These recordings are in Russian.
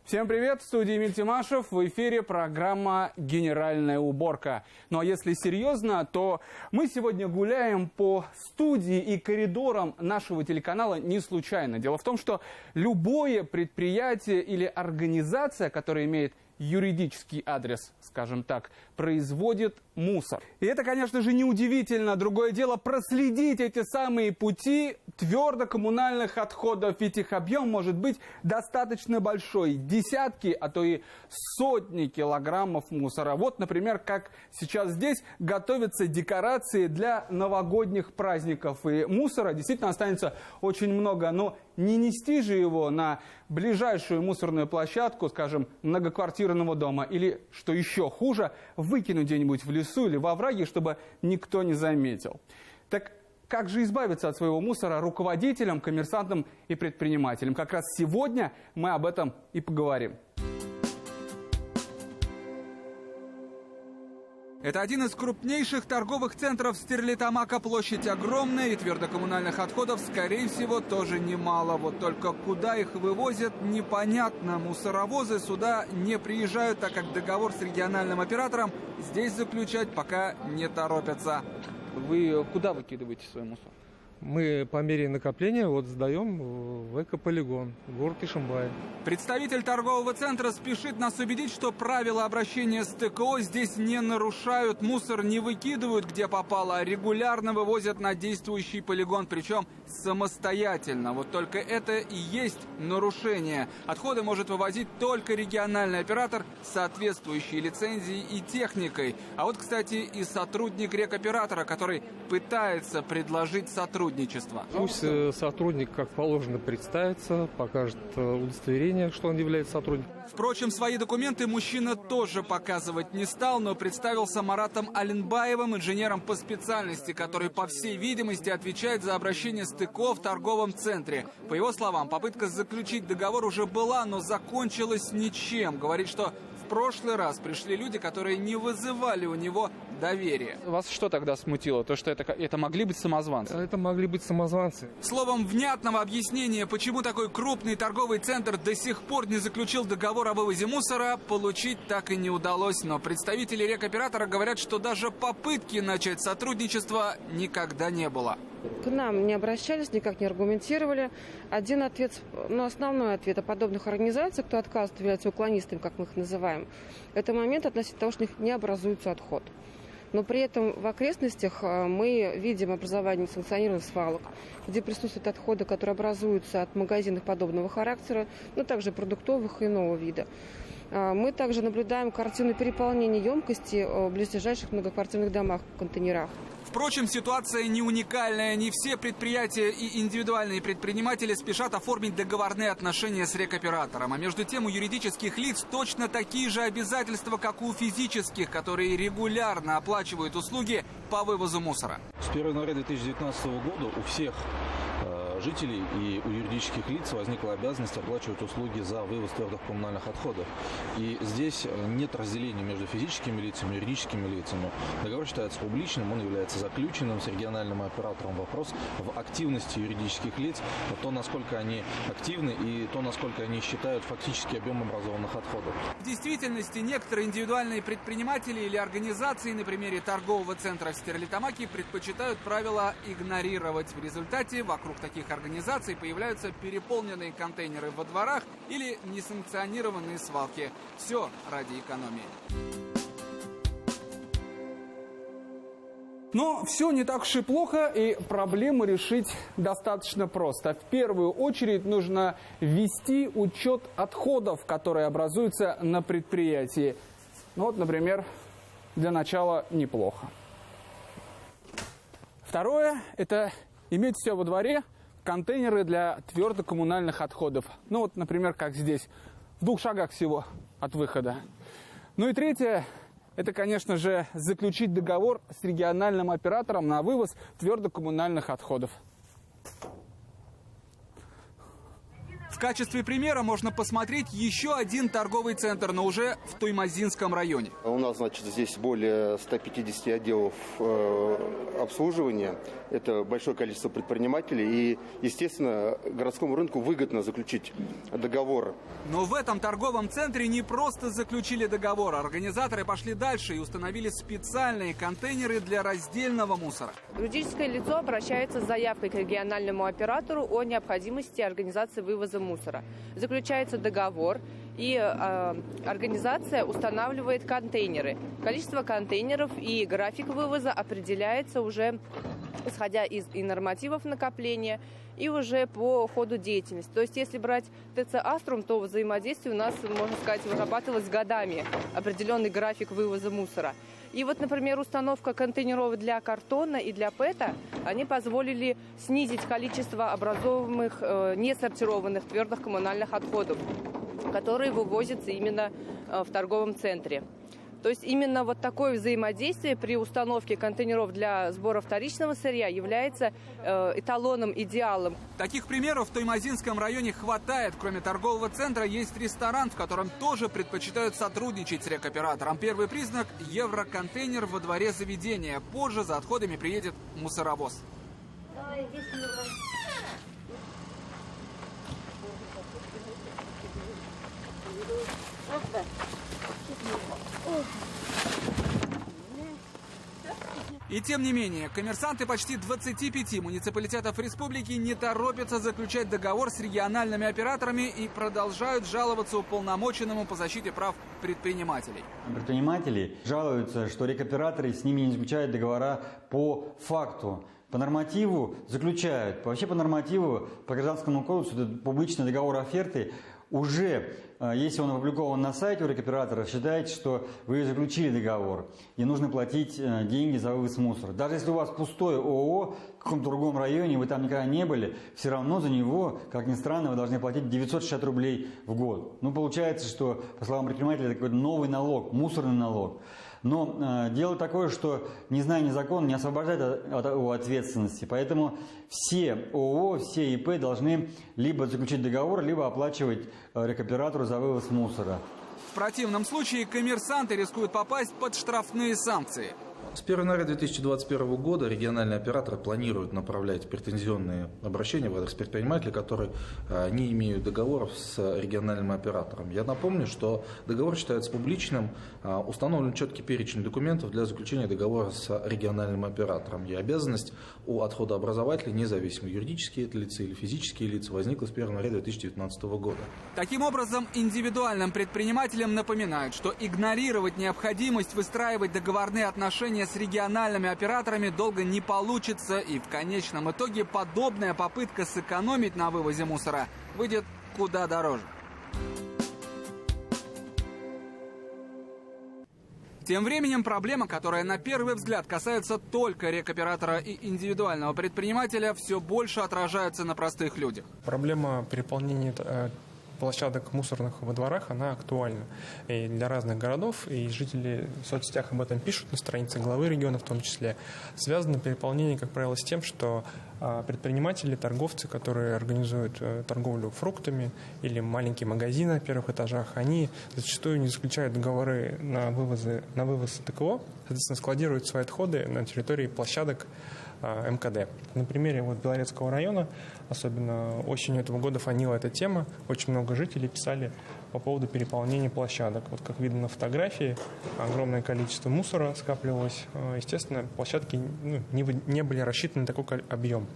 Всем привет, в студии Эмиль Тимашев, в эфире программа «Генеральная уборка». Ну а если серьезно, то мы сегодня гуляем по студии и коридорам нашего телеканала не случайно. Дело в том, что любое предприятие или организация, которая имеет юридический адрес, скажем так, производит мусор. И это, конечно же, неудивительно. Другое дело проследить эти самые пути твердокоммунальных отходов, ведь их объем может быть достаточно большой. Десятки, а то и сотни килограммов мусора. Вот, например, как сейчас здесь готовятся декорации для новогодних праздников. И мусора действительно останется очень много, но не нести же его на ближайшую мусорную площадку, скажем, многоквартирного дома, или, что еще хуже, выкинуть где-нибудь в лесу или во овраге, чтобы никто не заметил. Так как же избавиться от своего мусора руководителям, коммерсантам и предпринимателям? Как раз сегодня мы об этом и поговорим. Это один из крупнейших торговых центров Стерлитамака. Площадь огромная, и твердокоммунальных отходов, скорее всего, тоже немало. Вот только куда их вывозят, непонятно. Мусоровозы сюда не приезжают, так как договор с региональным оператором здесь заключать пока не торопятся. Вы куда выкидываете свой мусор? Мы по мере накопления сдаем в экополигон, город Ишимбай. Представитель торгового центра спешит нас убедить, что правила обращения с ТКО здесь не нарушают. Мусор не выкидывают где попало, а регулярно вывозят на действующий полигон, причем самостоятельно. Вот только это и есть нарушение. Отходы может вывозить только региональный оператор с соответствующей лицензией и техникой. А вот, кстати, и сотрудник рекоператора, который пытается предложить сотрудничество. Пусть сотрудник, как положено, представится, покажет удостоверение, что он является сотрудником. Впрочем, свои документы мужчина тоже показывать не стал, но представился Маратом Аленбаевым, инженером по специальности, который, по всей видимости, отвечает за обращение с ТКО в торговом центре. По его словам, попытка заключить договор уже была, но закончилась ничем. Говорит, что в прошлый раз пришли люди, которые не вызывали у него доверия. Вас что тогда смутило? То, что это могли быть самозванцы? Это могли быть самозванцы. Словом, внятного объяснения, почему такой крупный торговый центр до сих пор не заключил договор о вывозе мусора, получить так и не удалось. Но представители рекоператора говорят, что даже попытки начать сотрудничество никогда не было. К нам не обращались, никак не аргументировали. Один ответ, основной ответ о подобных организациях, кто отказывает, является уклонистами, как мы их называем, это момент относительно того, что у них не образуется отход. Но при этом в окрестностях мы видим образование несанкционированных свалок, где присутствуют отходы, которые образуются от магазинов подобного характера, но также продуктовых и иного вида. Мы также наблюдаем картину переполнения емкости в близлежащих многоквартирных домах, контейнерах. Впрочем, ситуация не уникальная. Не все предприятия и индивидуальные предприниматели спешат оформить договорные отношения с рекоператором. А между тем у юридических лиц точно такие же обязательства, как у физических, которые регулярно оплачивают услуги по вывозу мусора. С 1 января 2019 года у всех жителей и у юридических лиц возникла обязанность оплачивать услуги за вывоз твердых коммунальных отходов. И здесь нет разделения между физическими лицами и юридическими лицами. Договор считается публичным, он является заключенным с региональным оператором. Вопрос в активности юридических лиц, то, насколько они активны и то, насколько они считают фактический объем образованных отходов. В действительности некоторые индивидуальные предприниматели или организации на примере торгового центра в Стерлитамаке предпочитают правила игнорировать. В результате вокруг таких организаций появляются переполненные контейнеры во дворах или несанкционированные свалки. Все ради экономии. Но все не так уж и плохо, и проблему решить достаточно просто. В первую очередь нужно ввести учет отходов, которые образуются на предприятии. Например, для начала неплохо. Второе – это иметь все во дворе контейнеры для твердокоммунальных отходов. Например, как здесь, в 2 шагах всего от выхода. И третье – это, конечно же, заключить договор с региональным оператором на вывоз твердокоммунальных отходов. В качестве примера можно посмотреть еще один торговый центр, но уже в Туймазинском районе. У нас, значит, здесь более 150 отделов обслуживания. Это большое количество предпринимателей. И, естественно, городскому рынку выгодно заключить договор. Но в этом торговом центре не просто заключили договор. Организаторы пошли дальше и установили специальные контейнеры для раздельного мусора. Юридическое лицо обращается с заявкой к региональному оператору о необходимости организации вывоза мусора. Заключается договор, и организация устанавливает контейнеры. Количество контейнеров и график вывоза определяется уже исходя из нормативов накопления и уже по ходу деятельности. То есть, если брать ТЦ «Аструм», то взаимодействие у нас, можно сказать, вырабатывалось годами, определенный график вывоза мусора. И вот, например, установка контейнеров для картона и для ПЭТа, они позволили снизить количество образуемых несортированных твердых коммунальных отходов, которые вывозятся именно в торговом центре. То есть именно вот такое взаимодействие при установке контейнеров для сбора вторичного сырья является эталоном, идеалом. Таких примеров в Туймазинском районе хватает. Кроме торгового центра есть ресторан, в котором тоже предпочитают сотрудничать с рекоператором. Первый признак – евроконтейнер во дворе заведения. Позже за отходами приедет мусоровоз. И тем не менее, коммерсанты почти 25 муниципалитетов республики не торопятся заключать договор с региональными операторами и продолжают жаловаться уполномоченному по защите прав предпринимателей. Предприниматели жалуются, что рекоператоры с ними не заключают договора по факту. По нормативу заключают. Вообще по нормативу, по Гражданскому кодексу, это публичный договор оферты. Уже, если он опубликован на сайте у рекоператора, считайте, что вы заключили договор и нужно платить деньги за вывоз мусора. Даже если у вас пустое ООО в каком-то другом районе, вы там никогда не были, все равно за него, как ни странно, вы должны платить 960 рублей в год. Ну, получается, что, по словам предпринимателя, это какой-то новый налог, мусорный налог. Но дело такое, что, не зная ни закон, не освобождает от ответственности. Поэтому все ООО, все ИП должны либо заключить договор, либо оплачивать рекоператору за вывоз мусора. В противном случае коммерсанты рискуют попасть под штрафные санкции. С 1 января 2021 года региональные операторы планируют направлять претензионные обращения в адрес предпринимателей, которые не имеют договоров с региональным оператором. Я напомню, что договор считается публичным, установлен четкий перечень документов для заключения договора с региональным оператором. И обязанность у отходообразователей, независимо юридические это лица или физические лица, возникла с 1 января 2019 года. Таким образом, индивидуальным предпринимателям напоминают, что игнорировать необходимость выстраивать договорные отношения с региональными операторами долго не получится, и в конечном итоге подобная попытка сэкономить на вывозе мусора выйдет куда дороже. Тем временем проблема, которая на первый взгляд касается только рекоператора и индивидуального предпринимателя, все больше отражается на простых людях. Проблема переполнения площадок мусорных во дворах, она актуальна и для разных городов, и жители в соцсетях об этом пишут, на странице главы региона в том числе. Связано переполнение, как правило, с тем, что предприниматели, торговцы, которые организуют торговлю фруктами или маленькие магазины на первых этажах, они зачастую не заключают договоры на вывоз ТКО, соответственно, складируют свои отходы на территории площадок МКД. На примере Белорецкого района, особенно осенью этого года, фанила эта тема. Очень много жителей писали по поводу переполнения площадок. Вот как видно на фотографии, огромное количество мусора скапливалось. Естественно, площадки не были рассчитаны на такой объем.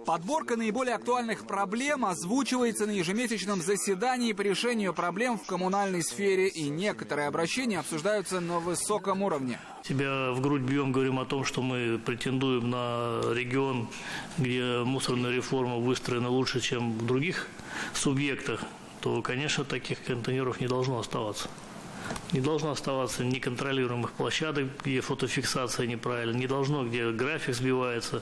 Подборка наиболее актуальных проблем озвучивается на ежемесячном заседании по решению проблем в коммунальной сфере, и некоторые обращения обсуждаются на высоком уровне. Себя в грудь бьем, говорим о том, что мы претендуем на регион, где мусорная реформа выстроена лучше, чем в других субъектах, то, конечно, таких контейнеров не должно оставаться. Не должно оставаться неконтролируемых площадок, где фотофиксация неправильна, не должно, где график сбивается,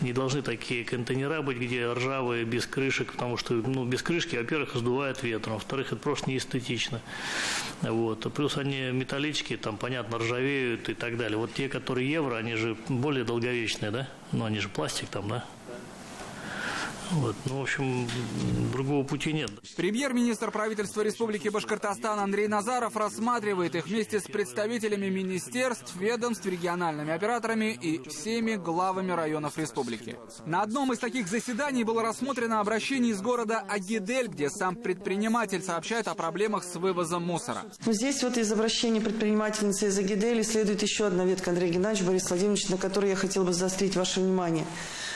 не должны такие контейнера быть, где ржавые, без крышек, потому что без крышки, во-первых, сдувает ветром, во-вторых, это просто неэстетично. Вот. Плюс они металлические, там, понятно, ржавеют и так далее. Вот те, которые евро, они же более долговечные, да? Но они же пластик там, да? Вот. Ну, в общем, другого пути нет. Премьер-министр правительства Республики Башкортостан Андрей Назаров рассматривает их вместе с представителями министерств, ведомств, региональными операторами и всеми главами районов республики. На одном из таких заседаний было рассмотрено обращение из города Агидель, где сам предприниматель сообщает о проблемах с вывозом мусора. Здесь вот из обращения предпринимательницы из Агидели следует еще одна ветка, Андрей Геннадьевич, Борис Владимирович, на которой я хотела бы заострить ваше внимание.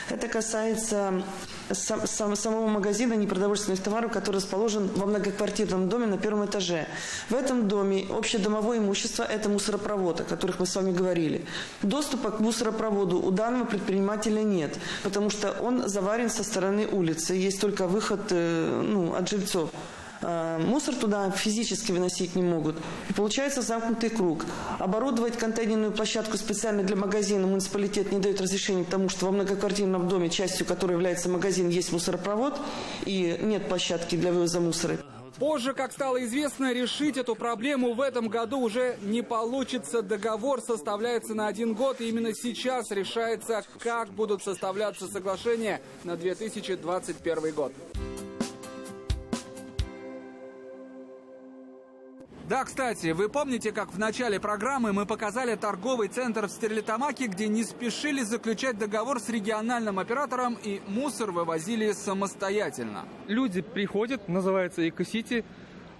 Это касается самого магазина непродовольственных товаров, который расположен во многоквартирном доме на первом этаже. В этом доме общедомовое имущество – это мусоропровод, о которых мы с вами говорили. Доступа к мусоропроводу у данного предпринимателя нет, потому что он заварен со стороны улицы. Есть только выход от жильцов. Мусор туда физически выносить не могут. И получается замкнутый круг. Оборудовать контейнерную площадку специально для магазина муниципалитет не дает разрешения, потому что во многоквартирном доме, частью которой является магазин, есть мусоропровод и нет площадки для вывоза мусора. Позже, как стало известно, решить эту проблему в этом году уже не получится. Договор составляется на 1 год, и именно сейчас решается, как будут составляться соглашения на 2021 год. Да, кстати, вы помните, как в начале программы мы показали торговый центр в Стерлитамаке, где не спешили заключать договор с региональным оператором и мусор вывозили самостоятельно. Люди приходят, называется Эко-Сити,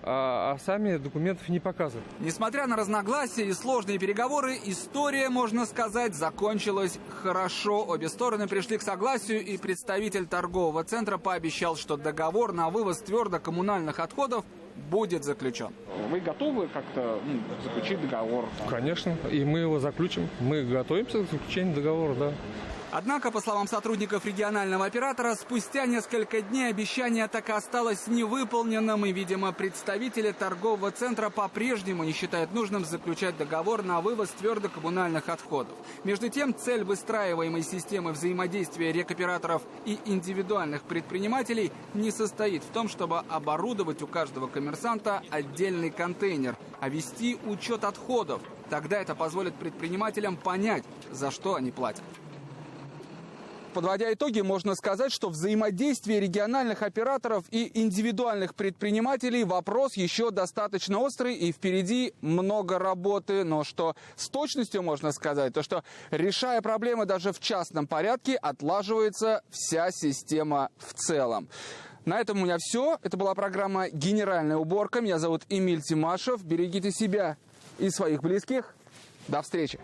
а сами документов не показывают. Несмотря на разногласия и сложные переговоры, история, можно сказать, закончилась хорошо. Обе стороны пришли к согласию, и представитель торгового центра пообещал, что договор на вывоз твердокоммунальных отходов будет заключен. Вы готовы как-то заключить договор? Конечно, и мы его заключим. Мы готовимся к заключению договора, да. Однако, по словам сотрудников регионального оператора, спустя несколько дней обещание так и осталось невыполненным, и, видимо, представители торгового центра по-прежнему не считают нужным заключать договор на вывоз твердокоммунальных отходов. Между тем, цель выстраиваемой системы взаимодействия рекоператоров и индивидуальных предпринимателей не состоит в том, чтобы оборудовать у каждого коммерсанта отдельный контейнер, а вести учет отходов. Тогда это позволит предпринимателям понять, за что они платят. Подводя итоги, можно сказать, что взаимодействие региональных операторов и индивидуальных предпринимателей вопрос еще достаточно острый, и впереди много работы. Но что с точностью можно сказать, то что, решая проблемы даже в частном порядке, отлаживается вся система в целом. На этом у меня все. Это была программа «Генеральная уборка». Меня зовут Эмиль Тимашев. Берегите себя и своих близких. До встречи.